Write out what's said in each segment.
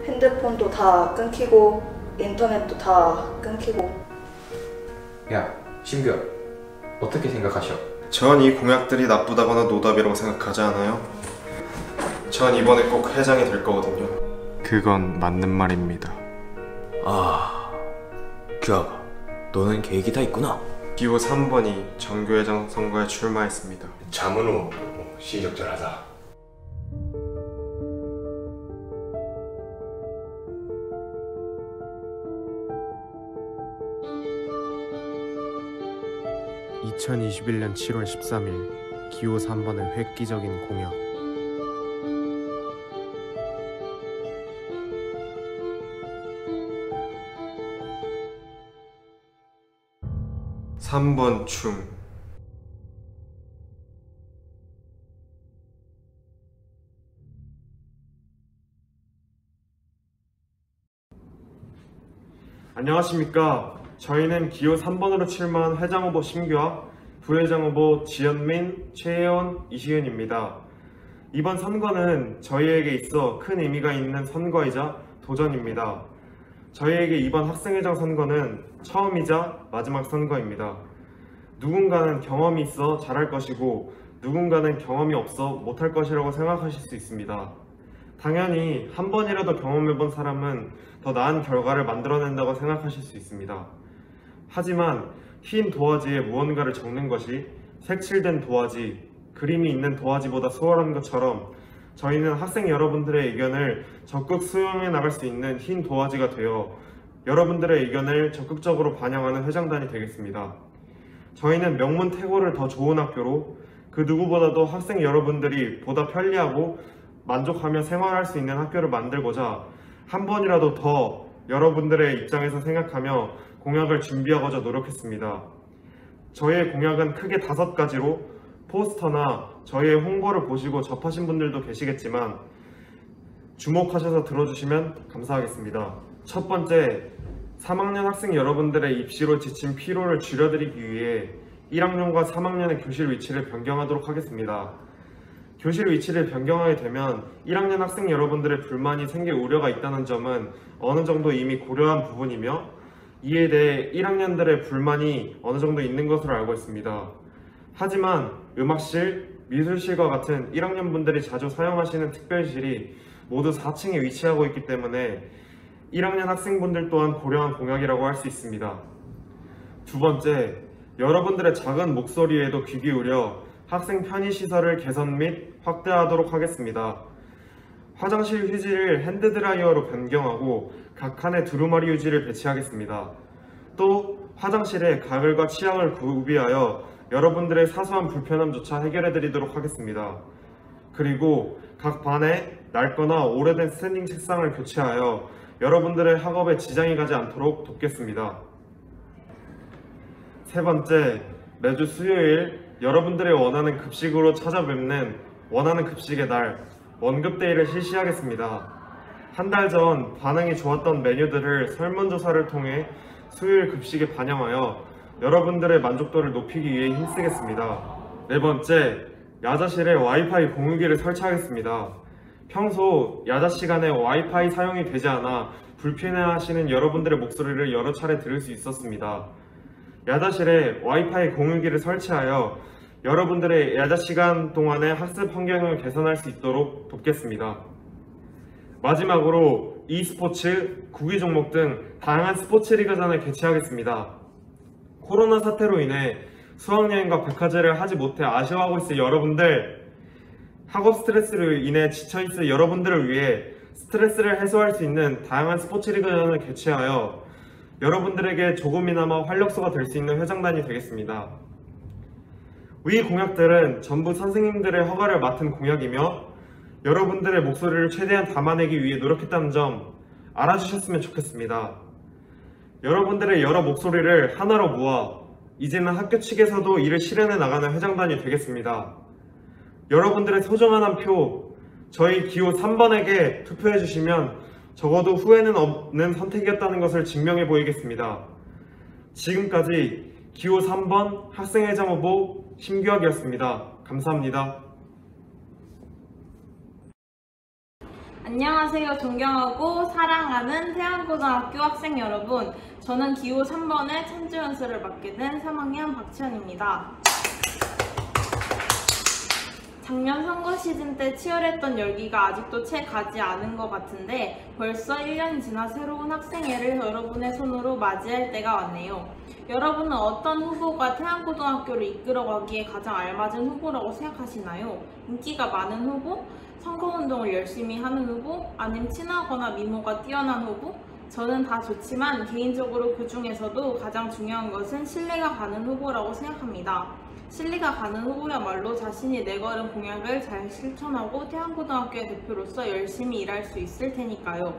핸드폰도 다 끊기고 인터넷도 다 끊기고. 야, 신규야, 어떻게 생각하셔? 전 이 공약들이 나쁘다거나 노답이라고 생각하지 않아요. 전 이번에 꼭 회장이 될 거거든요. 그건 맞는 말입니다. 아, 규아가 너는 계획이 다 있구나. 기호 3번이 정교회장 선거에 출마했습니다. 자문후 시적절하다. (2021년 7월 13일) 기호 3번의 획기적인 공약. 3번 충. 안녕하십니까. 저희는 기호 3번으로 출마한 회장 후보 심규아, 부회장 후보 지연민, 최혜원, 이시은입니다. 이번 선거는 저희에게 있어 큰 의미가 있는 선거이자 도전입니다. 저희에게 이번 학생회장 선거는 처음이자 마지막 선거입니다. 누군가는 경험이 있어 잘할 것이고 누군가는 경험이 없어 못할 것이라고 생각하실 수 있습니다. 당연히 한 번이라도 경험해본 사람은 더 나은 결과를 만들어낸다고 생각하실 수 있습니다. 하지만 흰 도화지에 무언가를 적는 것이 색칠된 도화지, 그림이 있는 도화지보다 수월한 것처럼 저희는 학생 여러분들의 의견을 적극 수용해 나갈 수 있는 흰 도화지가 되어 여러분들의 의견을 적극적으로 반영하는 회장단이 되겠습니다. 저희는 명문태고를 더 좋은 학교로 그 누구보다도 학생 여러분들이 보다 편리하고 만족하며 생활할 수 있는 학교를 만들고자 한 번이라도 더 여러분들의 입장에서 생각하며 공약을 준비하고자 노력했습니다. 저희의 공약은 크게 5가지로 포스터나 저희의 홍보를 보시고 접하신 분들도 계시겠지만 주목하셔서 들어주시면 감사하겠습니다. 첫 번째, 3학년 학생 여러분들의 입시로 지친 피로를 줄여드리기 위해 1학년과 3학년의 교실 위치를 변경하도록 하겠습니다. 교실 위치를 변경하게 되면 1학년 학생 여러분들의 불만이 생길 우려가 있다는 점은 어느 정도 이미 고려한 부분이며 이에 대해 1학년들의 불만이 어느 정도 있는 것으로 알고 있습니다. 하지만 음악실, 미술실과 같은 1학년 분들이 자주 사용하시는 특별실이 모두 4층에 위치하고 있기 때문에 1학년 학생분들 또한 고려한 공약이라고 할 수 있습니다. 두 번째, 여러분들의 작은 목소리에도 귀 기울여 학생 편의시설을 개선 및 확대하도록 하겠습니다. 화장실 휴지를 핸드드라이어로 변경하고 각 칸에 두루마리 휴지를 배치하겠습니다. 또 화장실에 가글과 치약을 구비하여 여러분들의 사소한 불편함조차 해결해 드리도록 하겠습니다. 그리고 각 반에 낡거나 오래된 스탠딩 책상을 교체하여 여러분들의 학업에 지장이 가지 않도록 돕겠습니다. 세 번째, 매주 수요일 여러분들이 원하는 급식으로 찾아뵙는 원하는 급식의 날 원급데이를 실시하겠습니다. 한 달 전 반응이 좋았던 메뉴들을 설문조사를 통해 수요일 급식에 반영하여 여러분들의 만족도를 높이기 위해 힘쓰겠습니다. 네 번째, 야자실에 와이파이 공유기를 설치하겠습니다. 평소 야자 시간에 와이파이 사용이 되지 않아 불편해하시는 여러분들의 목소리를 여러 차례 들을 수 있었습니다. 야자실에 와이파이 공유기를 설치하여 여러분들의 야자 시간 동안의 학습 환경을 개선할 수 있도록 돕겠습니다. 마지막으로 e스포츠, 구기 종목 등 다양한 스포츠 리그전을 개최하겠습니다. 코로나 사태로 인해 수학여행과 백화제를 하지 못해 아쉬워하고 있을 여러분들, 학업 스트레스로 인해 지쳐있을 여러분들을 위해 스트레스를 해소할 수 있는 다양한 스포츠 리그전을 개최하여 여러분들에게 조금이나마 활력소가 될 수 있는 회장단이 되겠습니다. 위 공약들은 전부 선생님들의 허가를 맡은 공약이며 여러분들의 목소리를 최대한 담아내기 위해 노력했다는 점 알아주셨으면 좋겠습니다. 여러분들의 여러 목소리를 하나로 모아 이제는 학교 측에서도 이를 실현해 나가는 회장단이 되겠습니다. 여러분들의 소중한 한 표, 저희 기호 3번에게 투표해 주시면 적어도 후회는 없는 선택이었다는 것을 증명해 보이겠습니다. 지금까지 기호 3번 학생회장 후보 심규학이었습니다. 감사합니다. 안녕하세요. 존경하고 사랑하는 태안고등학교 학생 여러분. 저는 기호 3번의 찬조연설을 맡게 된 3학년 박지연입니다. 작년 선거 시즌 때 치열했던 열기가 아직도 채 가지 않은 것 같은데 벌써 1년이 지나 새로운 학생회를 여러분의 손으로 맞이할 때가 왔네요. 여러분은 어떤 후보가 태안고등학교를 이끌어가기에 가장 알맞은 후보라고 생각하시나요? 인기가 많은 후보? 선거운동을 열심히 하는 후보? 아님 친하거나 미모가 뛰어난 후보? 저는 다 좋지만 개인적으로 그 중에서도 가장 중요한 것은 신뢰가 가는 후보라고 생각합니다. 신뢰가 가는 후보야말로 자신이 내걸은 공약을 잘 실천하고 태안고등학교의 대표로서 열심히 일할 수 있을 테니까요.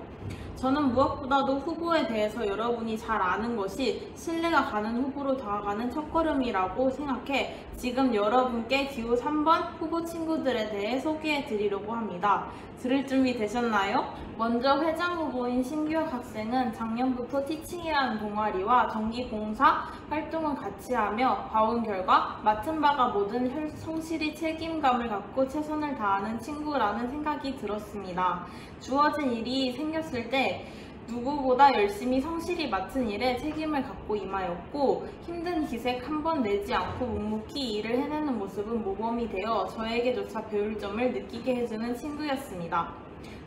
저는 무엇보다도 후보에 대해서 여러분이 잘 아는 것이 신뢰가 가는 후보로 다가가는 첫걸음이라고 생각해 지금 여러분께 기호 3번 후보 친구들에 대해 소개해 드리려고 합니다. 들을 준비 되셨나요? 먼저 회장 후보인 신규혁 학생은 작년부터 티칭이라는 동아리와 정기봉사 활동을 같이 하며 봐온 결과 맡은 바가 뭐든 성실히 책임감을 갖고 최선을 다하는 친구라는 생각이 들었습니다. 주어진 일이 생겼을 때 누구보다 열심히 성실히 맡은 일에 책임을 갖고 임하였고 힘든 기색 한 번 내지 않고 묵묵히 일을 해내는 모습은 모범이 되어 저에게조차 배울 점을 느끼게 해주는 친구였습니다.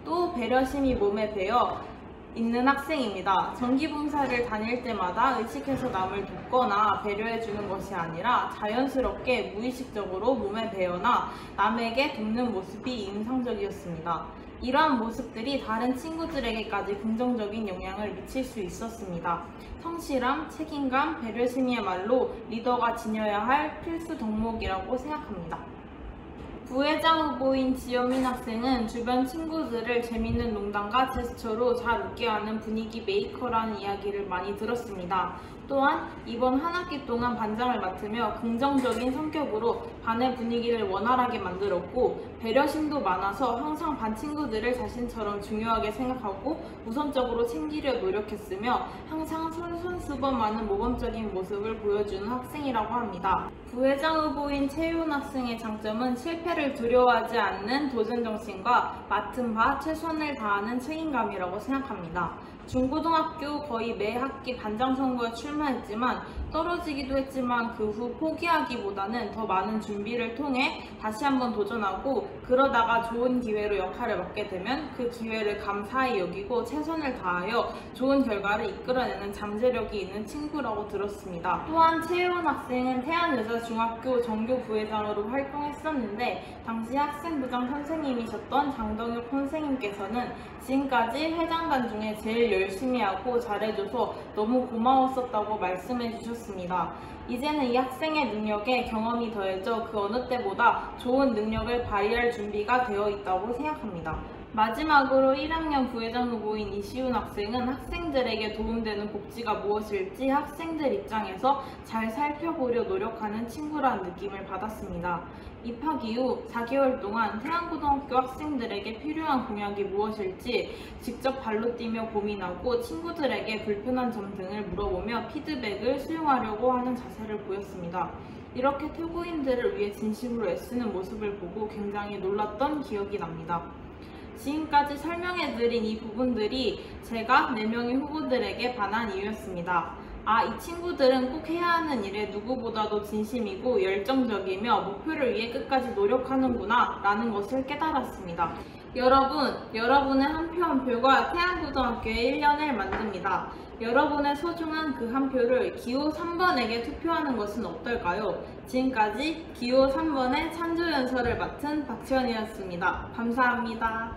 또 배려심이 몸에 배어 있는 학생입니다. 정기봉사를 다닐 때마다 의식해서 남을 돕거나 배려해주는 것이 아니라 자연스럽게 무의식적으로 몸에 배어나 남에게 돕는 모습이 인상적이었습니다. 이러한 모습들이 다른 친구들에게까지 긍정적인 영향을 미칠 수 있었습니다. 성실함, 책임감, 배려심이야말로 리더가 지녀야 할 필수 덕목이라고 생각합니다. 부회장 후보인 지연민 학생은 주변 친구들을 재밌는 농담과 제스처로 잘 웃게 하는 분위기 메이커라는 이야기를 많이 들었습니다. 또한 이번 한 학기 동안 반장을 맡으며 긍정적인 성격으로 반의 분위기를 원활하게 만들었고 배려심도 많아서 항상 반 친구들을 자신처럼 중요하게 생각하고 우선적으로 챙기려 노력했으며 항상 솔선수범하는 모범적인 모습을 보여주는 학생이라고 합니다. 부회장 후보인 최윤 학생의 장점은 실패를 두려워하지 않는 도전정신과 맡은 바 최선을 다하는 책임감이라고 생각합니다. 중고등학교 거의 매 학기 반장 선거에 출마했지만 떨어지기도 했지만 그 후 포기하기보다는 더 많은 준비를 통해 다시 한번 도전하고 그러다가 좋은 기회로 역할을 맡게 되면 그 기회를 감사히 여기고 최선을 다하여 좋은 결과를 이끌어내는 잠재력이 있는 친구라고 들었습니다. 또한 최혜원 학생은 태안여자중학교 정교 부회장으로 활동했었는데 당시 학생부장 선생님이셨던 장동혁 선생님께서는 지금까지 회장단 중에 제일 열심히 하고 잘해줘서 너무 고마웠었다고 말씀해 주셨습니다. 이제는 이 학생의 능력에 경험이 더해져 그 어느 때보다 좋은 능력을 발휘할 준비가 되어 있다고 생각합니다. 마지막으로 1학년 부회장 후보인 이시훈 학생은 학생들에게 도움되는 복지가 무엇일지 학생들 입장에서 잘 살펴보려 노력하는 친구라는 느낌을 받았습니다. 입학 이후 4개월 동안 태안고등학교 학생들에게 필요한 공약이 무엇일지 직접 발로 뛰며 고민하고 친구들에게 불편한 점 등을 물어보며 피드백을 수용하려고 하는 자세를 보였습니다. 이렇게 퇴고인들을 위해 진심으로 애쓰는 모습을 보고 굉장히 놀랐던 기억이 납니다. 지금까지 설명해드린 이 부분들이 제가 4명의 후보들에게 반한 이유였습니다. 이 친구들은 꼭 해야 하는 일에 누구보다도 진심이고 열정적이며 목표를 위해 끝까지 노력하는구나 라는 것을 깨달았습니다. 여러분의 한 표 한 표가 태안고등학교의 1년을 만듭니다. 여러분의 소중한 그 한 표를 기호 3번에게 투표하는 것은 어떨까요? 지금까지 기호 3번의 찬조연설을 맡은 박지연이었습니다. 감사합니다.